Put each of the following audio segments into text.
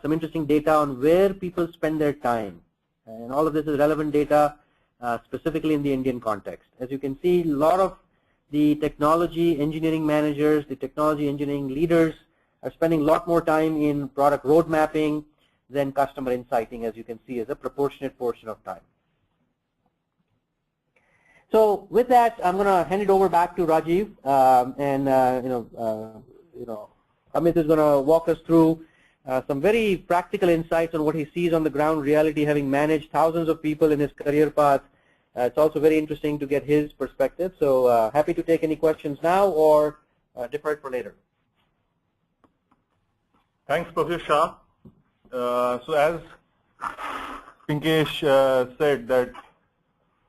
some interesting data on where people spend their time. And all of this is relevant data specifically in the Indian context. As you can see, a lot of the technology engineering managers, the technology engineering leaders are spending a lot more time in product road mapping than customer insighting, as you can see, as a proportionate portion of time. So with that, I'm going to hand it over back to Rajiv, Amit is going to walk us through some very practical insights on what he sees on the ground reality, having managed thousands of people in his career path. It's also very interesting to get his perspective. So happy to take any questions now or defer it for later. Thanks, Professor Shah. So as Pinkesh said that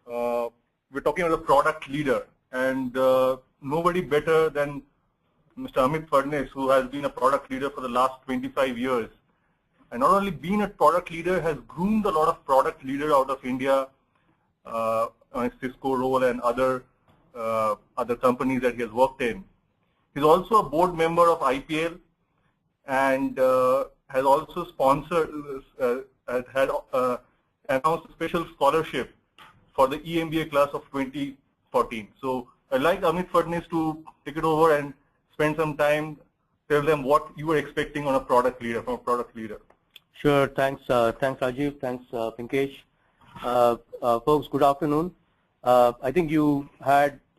we're talking about a product leader, and nobody better than Mr. Amit Phadnis, who has been a product leader for the last 25 years. And not only being a product leader, has groomed a lot of product leaders out of India on Cisco role and other companies that he has worked in. He's also a board member of IPL and has also sponsored, announced a special scholarship for the EMBA class of 2014. So I'd like Amit Phadnis to take it over and spend some time, tell them what you were expecting on a product leader, from a product leader. Sure, thanks Rajiv, thanks Pinkesh. Folks, good afternoon. I think you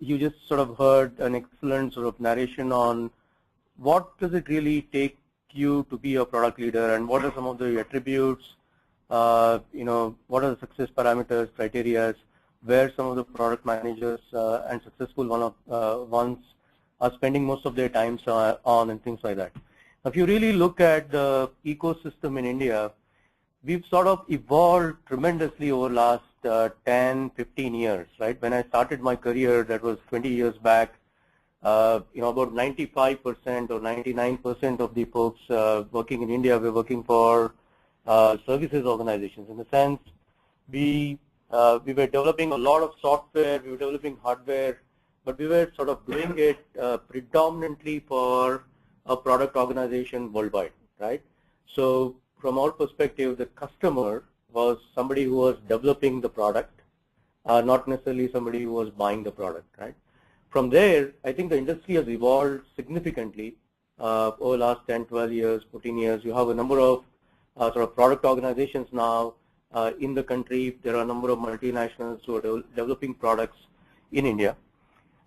just sort of heard an excellent sort of narration on what does it really take you to be a product leader, and what are some of the attributes, what are the success parameters, criteria, where some of the product managers and successful ones are spending most of their time on, and things like that. If you really look at the ecosystem in India, we've sort of evolved tremendously over the last 10, 15 years, right? When I started my career, that was 20 years back, about 95% or 99% of the folks working in India were working for services organizations. In the sense, we were developing a lot of software, we were developing hardware, but we were sort of doing it predominantly for a product organization worldwide, right? So from our perspective, the customer was somebody who was developing the product, not necessarily somebody who was buying the product, right? From there, I think the industry has evolved significantly over the last 10, 12 years, 14 years. You have a number of sort of product organizations now in the country. There are a number of multinationals who are developing products in India.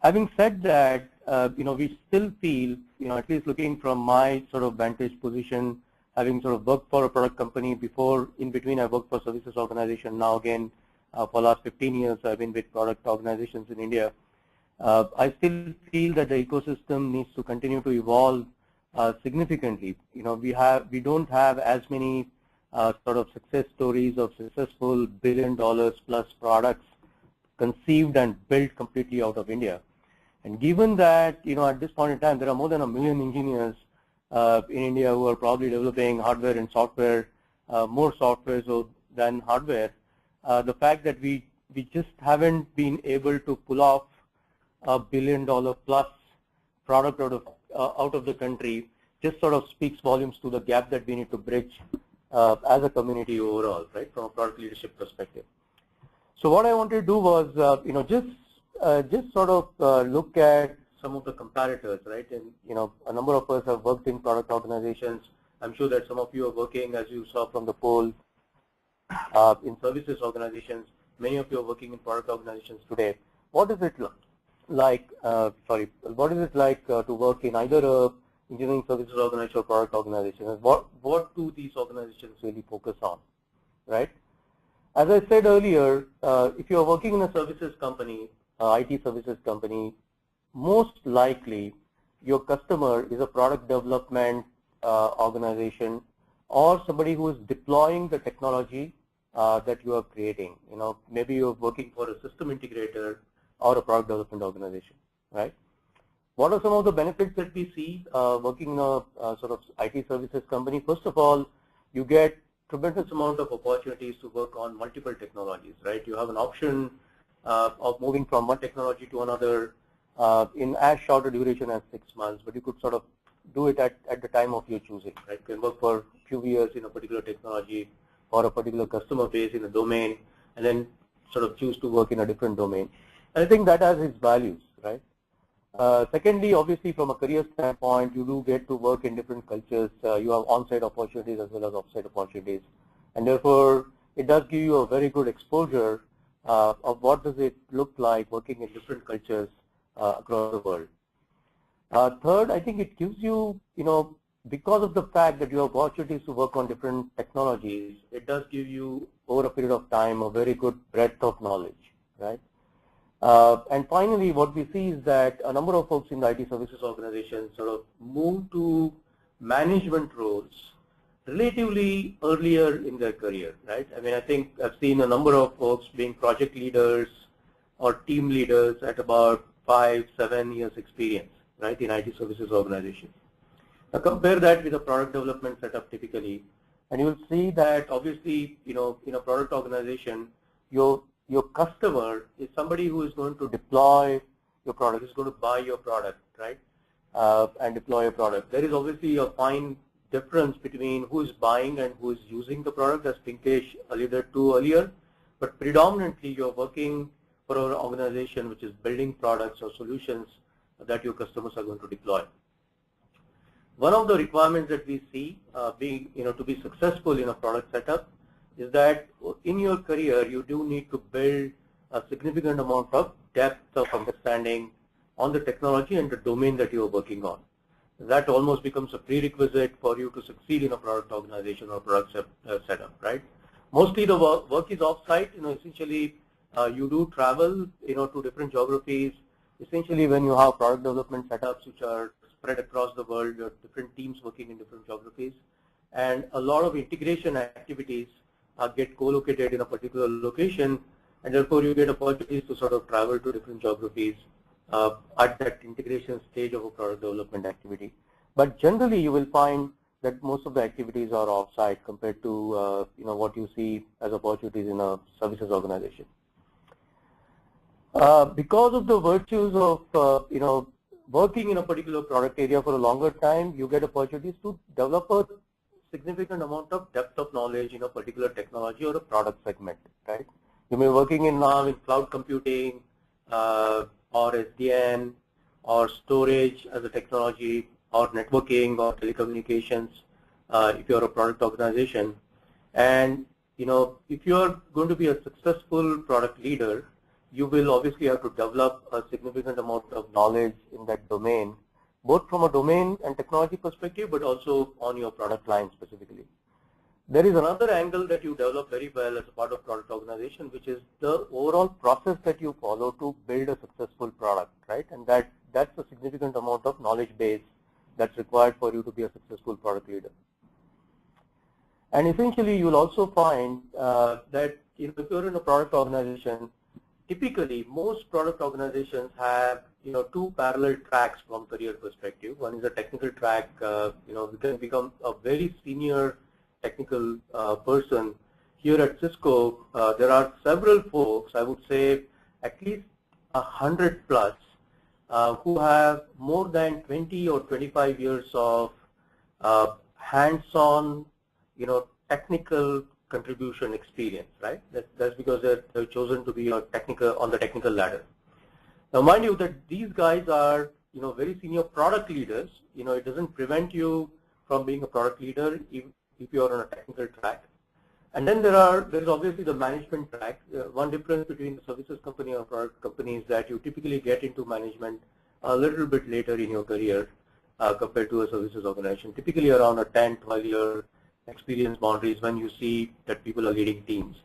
Having said that, we still feel, at least looking from my sort of vantage position, having sort of worked for a product company before, in between I worked for services organization, now again for the last 15 years I've been with product organizations in India. I still feel that the ecosystem needs to continue to evolve significantly. We don't have as many sort of success stories of successful $1 billion plus products conceived and built completely out of India. And given that, at this point in time, there are more than 1 million engineers in India who are probably developing hardware and software, more software than hardware, the fact that we just haven't been able to pull off $1 billion plus product out of the country just sort of speaks volumes to the gap that we need to bridge as a community overall, right, from a product leadership perspective. So what I wanted to do was, just sort of look at some of the comparators, right? And a number of us have worked in product organizations. I'm sure that some of you are working, as you saw from the poll, in services organizations. Many of you are working in product organizations today. What is it like? What is it like to work in either a engineering services organization or product organization? And what do these organizations really focus on, right? As I said earlier, if you are working in a services company, IT services company, most likely your customer is a product development organization or somebody who is deploying the technology that you are creating. Maybe you're working for a system integrator or a product development organization, right? What are some of the benefits that we see working in a sort of IT services company? First of all, you get tremendous amount of opportunities to work on multiple technologies, right? You have an option of moving from one technology to another in as short a duration as 6 months, but you could sort of do it at the time of your choosing, right? You can work for a few years in a particular technology or a particular customer base in a domain, and then sort of choose to work in a different domain. And I think that has its values, right? Secondly, obviously, from a career standpoint, you do get to work in different cultures. You have on-site opportunities as well as off-site opportunities, and therefore, it does give you a very good exposure of what does it look like working in different cultures across the world. Third, I think it gives you, because of the fact that you have opportunities to work on different technologies, it does give you, over a period of time, a very good breadth of knowledge, right? And finally, what we see is that a number of folks in the IT services organizations sort of move to management roles relatively earlier in their career, right? I mean, I think I've seen a number of folks being project leaders or team leaders at about 5-7 years experience, right, in IT services organizations. Now compare that with a product development setup typically, and you will see that obviously, in a product organization, your customer is somebody who is going to deploy your product, is going to buy your product, right, and deploy your product. There is obviously a fine difference between who is buying and who is using the product, as Pinkesh alluded to earlier, but predominantly you're working for an organization which is building products or solutions that your customers are going to deploy. One of the requirements that we see to be successful in a product setup is that in your career you do need to build a significant amount of depth of understanding on the technology and the domain that you are working on. That almost becomes a prerequisite for you to succeed in a product organization or product setup, right? Mostly the work is off-site. Essentially you do travel, to different geographies. Essentially, when you have product development setups which are spread across the world, you have different teams working in different geographies, and a lot of integration activities get co-located in a particular location, and therefore you get opportunities to sort of travel to different geographies at that integration stage of a product development activity. But generally, you will find that most of the activities are off-site compared to what you see as opportunities in a services organization. Because of the virtues of working in a particular product area for a longer time, you get opportunities to develop a significant amount of depth of knowledge in a particular technology or a product segment, right? You may be working now in cloud computing or SDN or storage as a technology or networking or telecommunications if you're a product organization. And if you're going to be a successful product leader, you will obviously have to develop a significant amount of knowledge in that domain, both from a domain and technology perspective, but also on your product line specifically. There is another angle that you develop very well as a part of product organization, which is the overall process that you follow to build a successful product, right? And that's a significant amount of knowledge base that's required for you to be a successful product leader. And essentially, you'll also find that if you're in a product organization, typically most product organizations have two parallel tracks from career perspective. One is a technical track. You can become a very senior technical person. Here at Cisco, there are several folks, I would say at least 100 plus, who have more than 20 or 25 years of hands-on, technical contribution experience, right? That's because they're chosen to be on the technical ladder. Now, mind you that these guys are, very senior product leaders. It doesn't prevent you from being a product leader if you're on a technical track. And then there is obviously the management track. One difference between the services company or product company is that you typically get into management a little bit later in your career compared to a services organization, typically around a 10-12 year experience boundaries when you see that people are leading teams.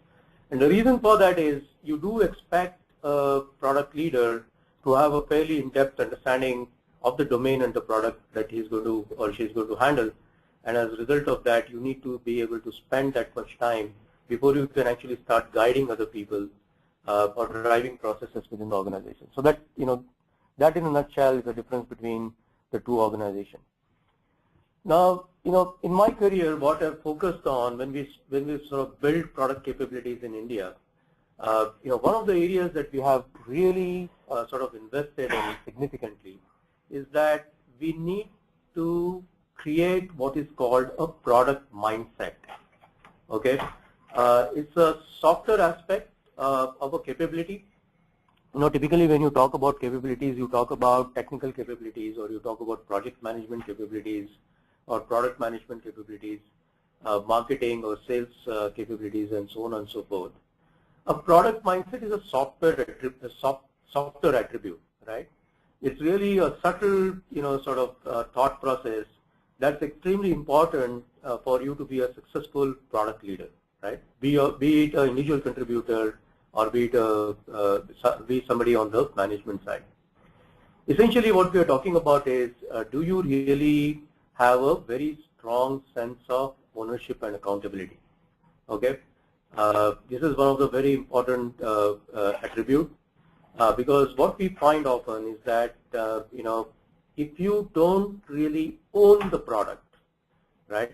And the reason for that is you do expect a product leader to have a fairly in-depth understanding of the domain and the product that he's going to or she's going to handle. And as a result of that, you need to be able to spend that much time before you can actually start guiding other people or driving processes within the organization. So that, that in a nutshell is the difference between the two organizations. Now, in my career, what I've focused on when we sort of build product capabilities in India, one of the areas that we have really sort of invested in significantly is that we need to create what is called a product mindset. Okay, it's a softer aspect of a capability. Typically when you talk about capabilities, you talk about technical capabilities, or you talk about project management capabilities, or product management capabilities, marketing or sales capabilities, and so on and so forth. A product mindset is a softer attribute, right? It's really a subtle, sort of thought process that's extremely important for you to be a successful product leader, right? Be it an individual contributor, or be somebody on the management side. Essentially what we are talking about is, do you really have a very strong sense of ownership and accountability? Okay, this is one of the very important attributes, because what we find often is that, if you don't really own the product, right?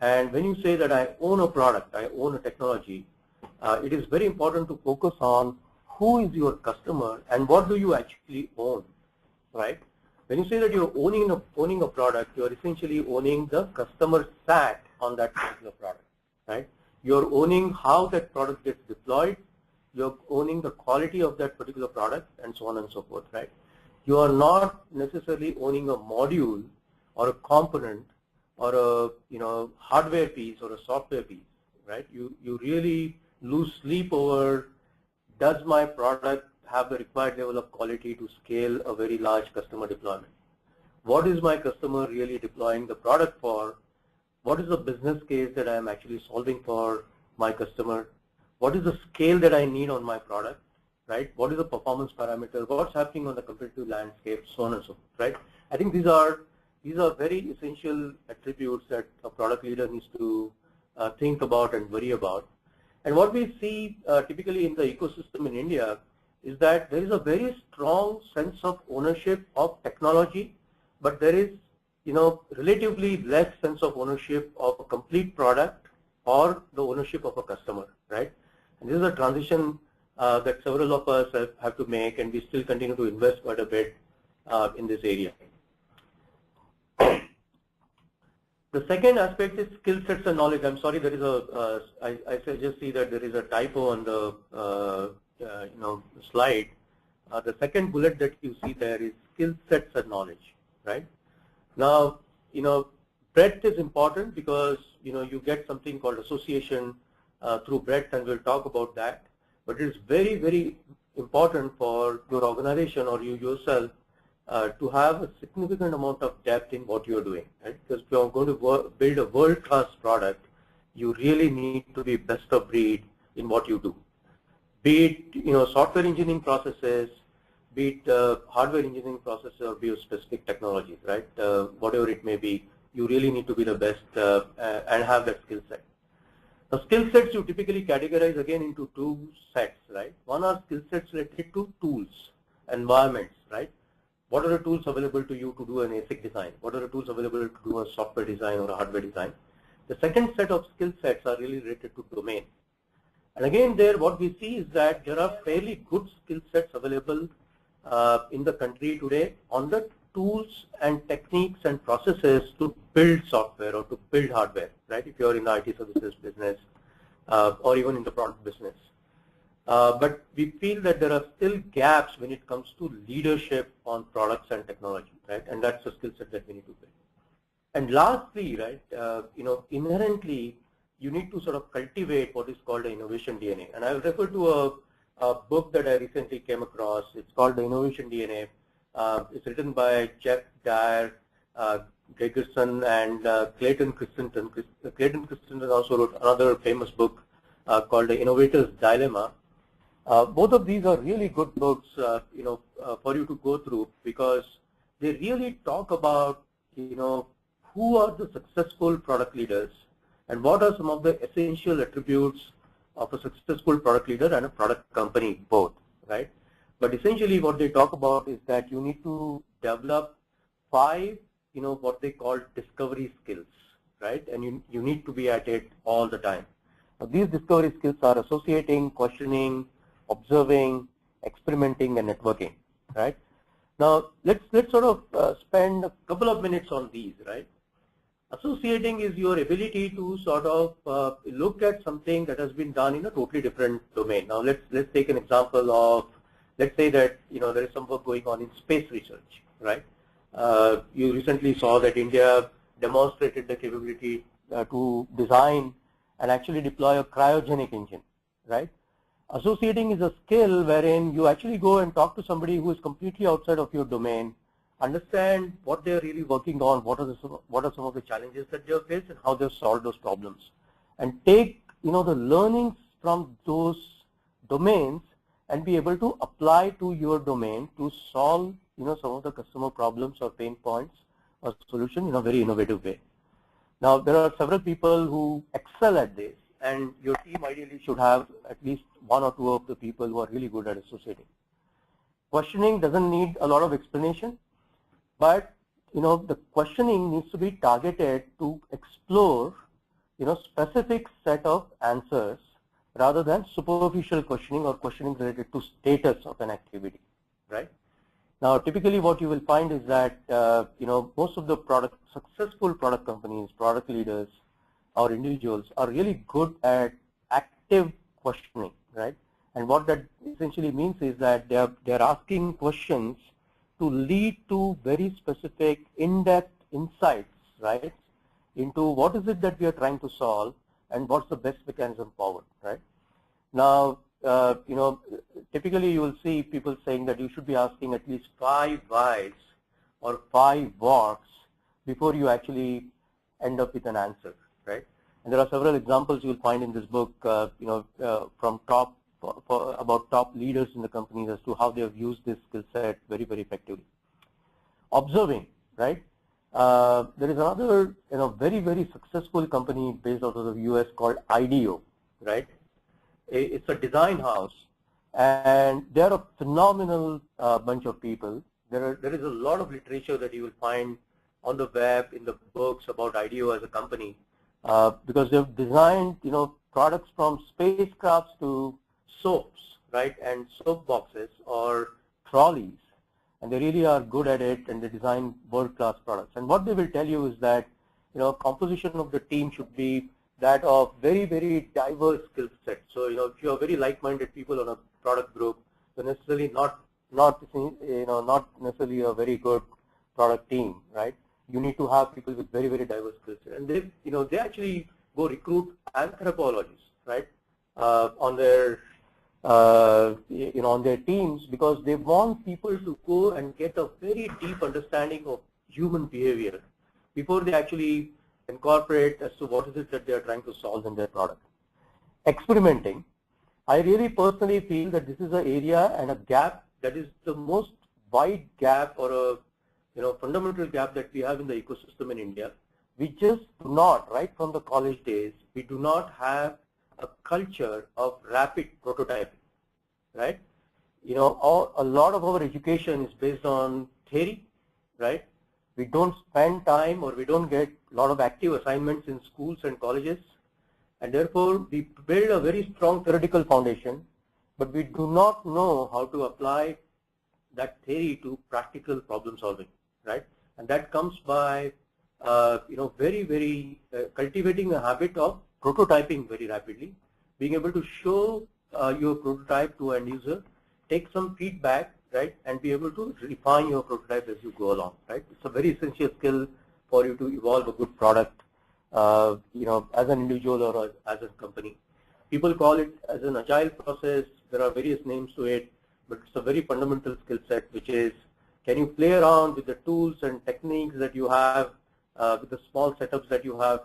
And when you say that I own a product, I own a technology, it is very important to focus on who is your customer and what do you actually own, right? When you say that you're owning a product, you're essentially owning the customer sat on that particular product, right? You're owning how that product gets deployed, you're owning the quality of that particular product, and so on and so forth, right? You are not necessarily owning a module or a component or a hardware piece or a software piece, right? You really lose sleep over, does my product have the required level of quality to scale a very large customer deployment? What is my customer really deploying the product for? What is the business case that I am actually solving for my customer? What is the scale that I need on my product, right? What is the performance parameter? What's happening on the competitive landscape, so on and so forth, right? I think these are very essential attributes that a product leader needs to think about and worry about. And what we see typically in the ecosystem in India is that there is a very strong sense of ownership of technology, but there is, relatively less sense of ownership of a complete product or the ownership of a customer, right? And this is a transition that several of us have to make, and we still continue to invest quite a bit in this area. The second aspect is skill sets and knowledge. I'm sorry, there is I just see that there is a typo on the slide. The second bullet that you see there is skill sets and knowledge, right? Now, breadth is important because you get something called association through breadth, and we'll talk about that. But it is very, very important for your organization or you yourself to have a significant amount of depth in what you're doing, right? Because if you're going to build a world-class product, you really need to be best of breed in what you do. Be it software engineering processes, be it hardware engineering processes, or be it specific technologies, right? Whatever it may be, you really need to be the best and have that skill set. The skill sets you typically categorize again into two sets, right? One are skill sets related to tools, environments, right? What are the tools available to you to do an ASIC design? What are the tools available to do a software design or a hardware design? The second set of skill sets are really related to domain. And again, there what we see is that there are fairly good skill sets available in the country today on the tools and techniques and processes to build software or to build hardware, right? If you're in the IT services business or even in the product business. But we feel that there are still gaps when it comes to leadership on products and technology, right? And that's a skill set that we need to build. And lastly, right, inherently, you need to sort of cultivate what is called the innovation DNA. And I'll refer to a book that I recently came across. It's called The Innovation DNA. It's written by Jeff Dyer, Gregerson, and Clayton Christensen. Clayton Christensen also wrote another famous book called The Innovator's Dilemma. Both of these are really good books, for you to go through, because they really talk about, who are the successful product leaders and what are some of the essential attributes of a successful product leader and a product company both, right? But essentially what they talk about is that you need to develop 5, what they call discovery skills, right? And you need to be at it all the time. Now, these discovery skills are associating, questioning, observing, experimenting, and networking, right? Now, let's sort of spend a couple of minutes on these, right? Associating is your ability to sort of look at something that has been done in a totally different domain. Now, let's take an example of, let's say that there is some work going on in space research, right? You recently saw that India demonstrated the capability to design and actually deploy a cryogenic engine, right? Associating is a skill wherein you actually go and talk to somebody who is completely outside of your domain, understand what they're really working on, what are some of the challenges that they have faced, and how they've solved those problems, and take the learnings from those domains and be able to apply to your domain to solve some of the customer problems or pain points or solution in a very innovative way. Now, there are several people who excel at this, and your team ideally should have at least one or two of the people who are really good at associating. Questioning doesn't need a lot of explanation, but the questioning needs to be targeted to explore specific set of answers rather than superficial questioning or questioning related to status of an activity, right? Now, typically what you will find is that most of the successful product companies, product leaders, or individuals are really good at active questioning, right? And what that essentially means is that they're asking questions to lead to very specific in-depth insights, right, into what is it that we are trying to solve and what's the best mechanism forward, right? Now, typically you will see people saying that you should be asking at least 5 whys or 5 whats before you actually end up with an answer, right? And there are several examples you will find in this book, from about top leaders in the companies as to how they have used this skill set very, very effectively. Observing, right? There is another, very, very successful company based out of the US called IDEO, right? It's a design house, and they're a phenomenal bunch of people. There is a lot of literature that you will find on the web, in the books about IDEO as a company, because they've designed, products from spacecrafts to soaps, right, and soap boxes or trolleys, and they really are good at it, and they design world-class products. And what they will tell you is that, composition of the team should be that of very, very diverse skill set. So, if you are very like-minded people on a product group, so necessarily not necessarily a very good product team, right? You need to have people with very, very diverse skill set, and they actually go recruit anthropologists, right, on their on their teams, because they want people to go and get a very deep understanding of human behavior before they actually incorporate as to what is it that they are trying to solve in their product. Experimenting. I really personally feel that this is an area and a gap that is the most wide gap, or a fundamental gap that we have in the ecosystem in India. We just do not, right from the college days, we do not have a culture of rapid prototyping, right? A lot of our education is based on theory, right? We don't spend time, or we don't get a lot of active assignments in schools and colleges, and therefore we build a very strong theoretical foundation, but we do not know how to apply that theory to practical problem solving, right? And that comes by very, very cultivating a habit of prototyping very rapidly, being able to show your prototype to an user, take some feedback, right, and be able to refine your prototype as you go along, right? It's a very essential skill for you to evolve a good product, as an individual or as a company. People call it as an agile process. There are various names to it, but it's a very fundamental skill set, which is, can you play around with the tools and techniques that you have, with the small setups that you have,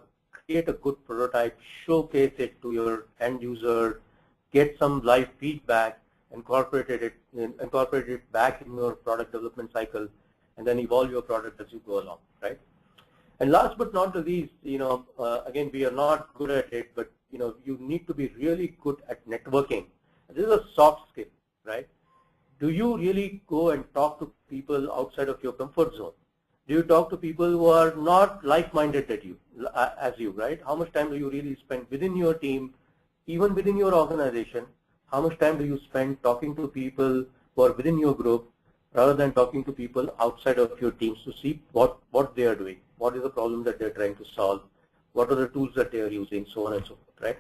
create a good prototype, showcase it to your end user, get some live feedback, incorporate it back in your product development cycle, and then evolve your product as you go along, right? And last but not the least, again, we are not good at it, but you need to be really good at networking. This is a soft skill, right? Do you really go and talk to people outside of your comfort zone? Do you talk to people who are not like-minded as you, right? How much time do you really spend within your team, even within your organization? How much time do you spend talking to people who are within your group, rather than talking to people outside of your teams to see what they are doing, what is the problem that they're trying to solve, what are the tools that they are using, so on and so forth, right?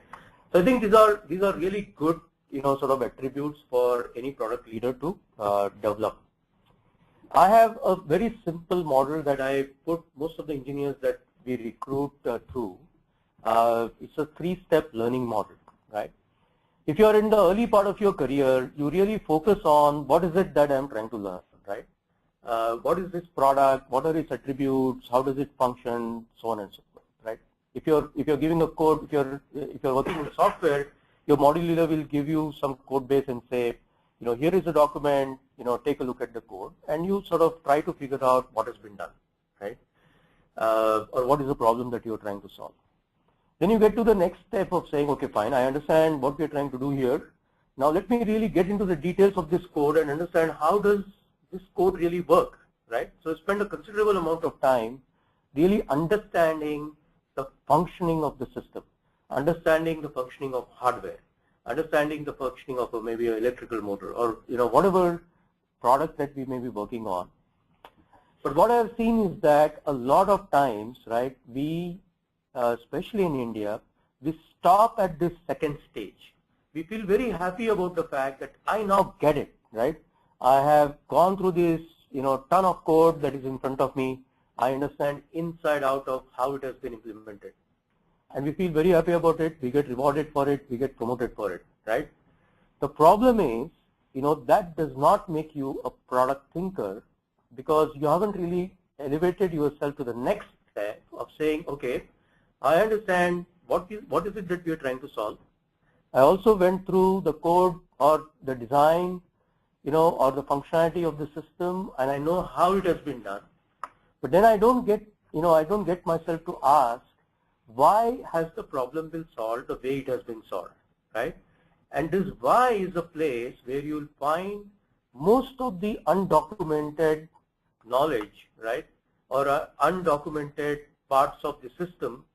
So I think these are really good, sort of attributes for any product leader to develop. I have a very simple model that I put most of the engineers that we recruit through. It's a 3-step learning model, right? If you are in the early part of your career, you really focus on what is it that I'm trying to learn, right? What is this product? What are its attributes? How does it function? So on and so forth, right? If you're giving a code, if you're working with software, your module leader will give you some code base and say, here is a document, take a look at the code, and you sort of try to figure out what has been done, right? Or what is the problem that you're trying to solve. Then you get to the next step of saying, okay, fine, I understand what we're trying to do here. Now let me really get into the details of this code and understand how does this code really work, right? So spend a considerable amount of time really understanding the functioning of the system, understanding the functioning of hardware, understanding the functioning of maybe an electrical motor or whatever product that we may be working on. But what I've seen is that a lot of times, right, we especially in India, we stop at this second stage. We feel very happy about the fact that I now get it, right? I have gone through this, ton of code that is in front of me. I understand inside out of how it has been implemented. And we feel very happy about it. We get rewarded for it. We get promoted for it, right? The problem is, that does not make you a product thinker because you haven't really elevated yourself to the next step of saying, okay, I understand what is it that we are trying to solve. I also went through the code or the design, or the functionality of the system, and I know how it has been done. But then I don't get myself to ask, why has the problem been solved the way it has been solved, right? And this why is a place where you'll find most of the undocumented knowledge, right, or undocumented parts of the system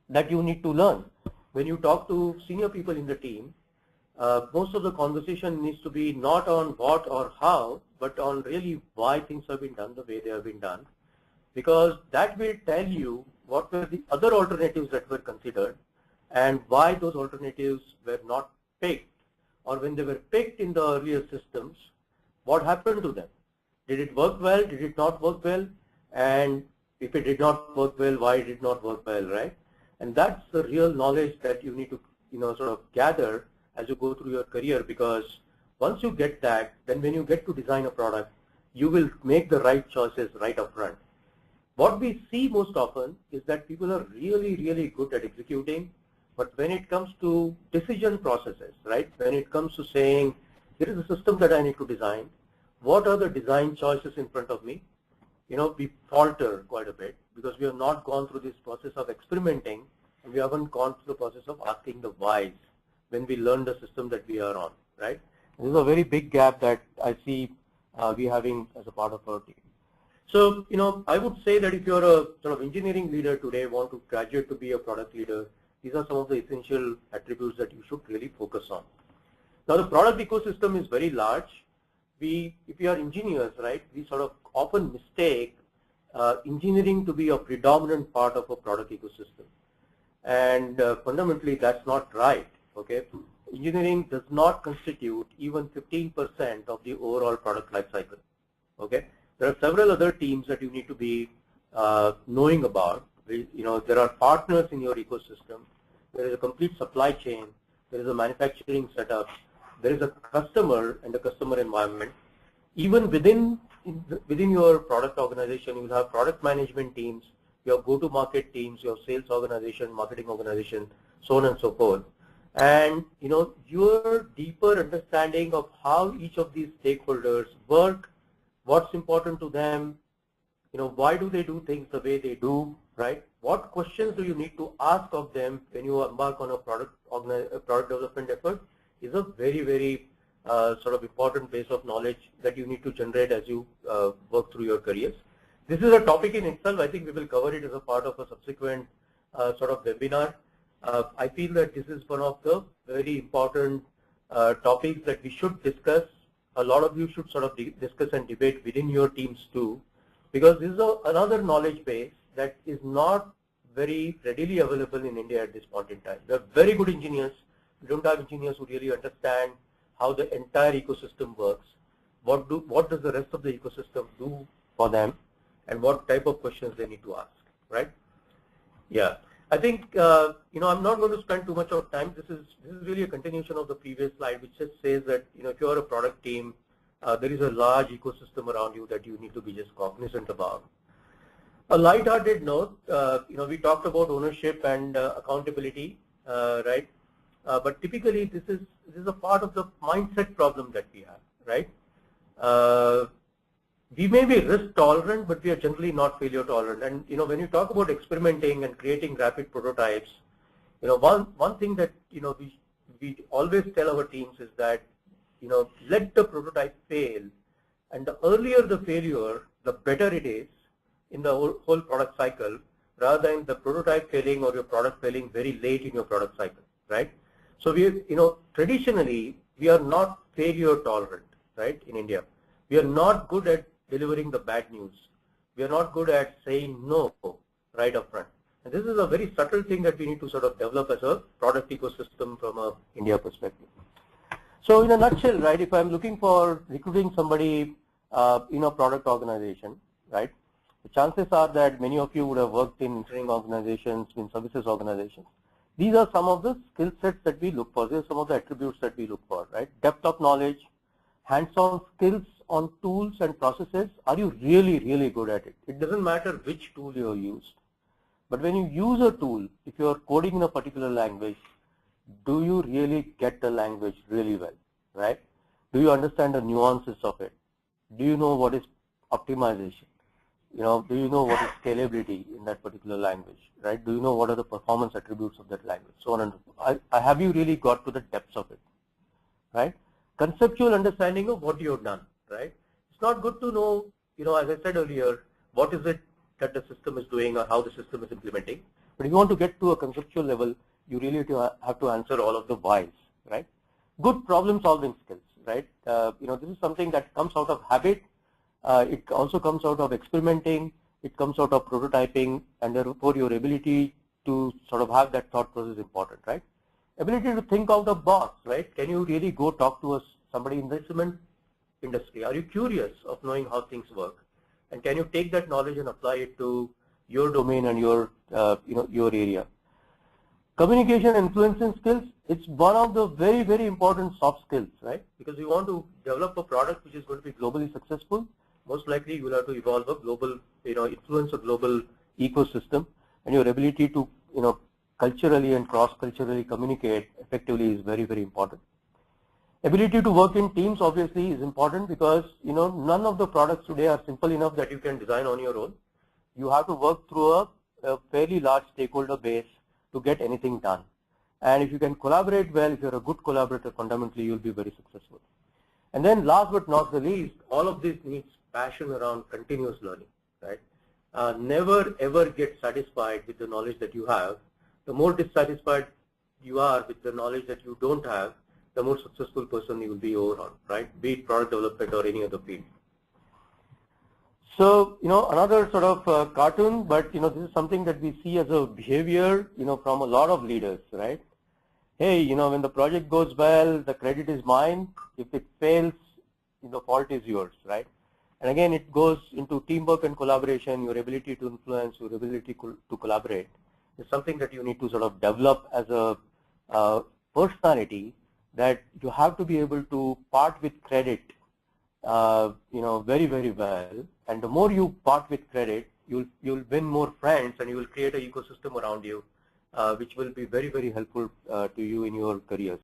that you need to learn. When you talk to senior people in the team, most of the conversation needs to be not on what or how, but on really why things have been done the way they have been done, because that will tell you what were the other alternatives that were considered and why those alternatives were not picked, or when they were picked in the earlier systems, what happened to them? Did it work well? Did it not work well? And if it did not work well, why did it not work well, right? And that's the real knowledge that you need to, sort of gather as you go through your career, because once you get that, then when you get to design a product, you will make the right choices right up front. What we see most often is that people are really, really good at executing, but when it comes to decision processes, right, when it comes to saying, here is a system that I need to design, what are the design choices in front of me? We falter quite a bit because we have not gone through this process of experimenting, and we haven't gone through the process of asking the whys when we learn the system that we are on, right? This is a very big gap that I see we having as a part of our team. So, I would say that if you're a sort of engineering leader today, want to graduate to be a product leader, these are some of the essential attributes that you should really focus on. Now, the product ecosystem is very large. If we are engineers, right, we sort of often mistake engineering to be a predominant part of a product ecosystem. And fundamentally, that's not right, okay? Engineering does not constitute even 15% of the overall product lifecycle, okay? There are several other teams that you need to be knowing about. There are partners in your ecosystem. There is a complete supply chain. There is a manufacturing setup. There is a customer and a customer environment. Even within your product organization, you will have product management teams, your go-to-market teams, your sales organization, marketing organization, so on and so forth. And your deeper understanding of how each of these stakeholders work, what's important to them, why do they do things the way they do, right? What questions do you need to ask of them when you embark on a product development effort is a very, very sort of important base of knowledge that you need to generate as you work through your careers. This is a topic in itself. I think we will cover it as a part of a subsequent sort of webinar. I feel that this is one of the very important topics that we should discuss a lot of you should sort of discuss and debate within your teams too, because this is another knowledge base that is not very readily available in India at this point in time. There are very good engineers. We don't have engineers who really understand how the entire ecosystem works. What does the rest of the ecosystem do for them, and what type of questions they need to ask, right? Yeah, I think I'm not going to spend too much of time. This is really a continuation of the previous slide, which just says that if you are a product team, there is a large ecosystem around you that you need to be just cognizant about. A light-hearted note, we talked about ownership and accountability, right? But typically, this is a part of the mindset problem that we have, right? We may be risk tolerant, but we are generally not failure tolerant. And when you talk about experimenting and creating rapid prototypes, one thing that we always tell our teams is that let the prototype fail, and the earlier the failure, the better it is in the whole product cycle, rather than the prototype failing or your product failing very late in your product cycle, right? So traditionally we are not failure tolerant, right? In India, we are not good at delivering the bad news. We are not good at saying no right up front. And this is a very subtle thing that we need to sort of develop as a product ecosystem from a India perspective. So in a nutshell, right, if I'm looking for recruiting somebody in a product organization, right, the chances are that many of you would have worked in engineering organizations, in services organizations. These are some of the skill sets that we look for. These are some of the attributes that we look for, right? Depth of knowledge, hands-on skills on tools and processes. Are you really, really good at it? It doesn't matter which tool you have used. But when you use a tool, if you are coding in a particular language, do you really get the language really well, right? Do you understand the nuances of it? Do you know what is optimization? Do you know what is scalability in that particular language, right? Do you know what are the performance attributes of that language? So on and so forth. Have you really got to the depths of it, right? Conceptual understanding of what you have done, right? It's not good to know, as I said earlier, what is it that the system is doing or how the system is implementing. But if you want to get to a conceptual level, you really have to answer all of the whys, right? Good problem solving skills, right? This is something that comes out of habit. It also comes out of experimenting. It comes out of prototyping, and therefore your ability to sort of have that thought process is important, right? Ability to think out of the box, right? Can you really go talk to somebody in the cement industry? Are you curious of knowing how things work? And can you take that knowledge and apply it to your domain and your area? Communication and influencing skills, it's one of the very, very important soft skills, right? Because you want to develop a product which is going to be globally successful. Most likely you will have to evolve a global, influence a global ecosystem, and your ability to, culturally and cross-culturally communicate effectively is very, very important. Ability to work in teams obviously is important because, none of the products today are simple enough that you can design on your own. You have to work through a fairly large stakeholder base to get anything done. And if you can collaborate well, if you're a good collaborator, fundamentally you'll be very successful. And then last but not the least, all of this needs passion around continuous learning, right? Never ever get satisfied with the knowledge that you have. The more dissatisfied you are with the knowledge that you don't have, the more successful person you will be overall, right? Be it product development or any other field. So, another sort of cartoon, but, this is something that we see as a behavior, from a lot of leaders, right? Hey, when the project goes well, the credit is mine. If it fails, the fault is yours, right? And again, it goes into teamwork and collaboration. Your ability to influence, your ability to collaborate is something that you need to sort of develop as a personality, that you have to be able to part with credit, very, very well. And the more you part with credit, you'll win more friends, and you will create an ecosystem around you, which will be very, very helpful to you in your careers.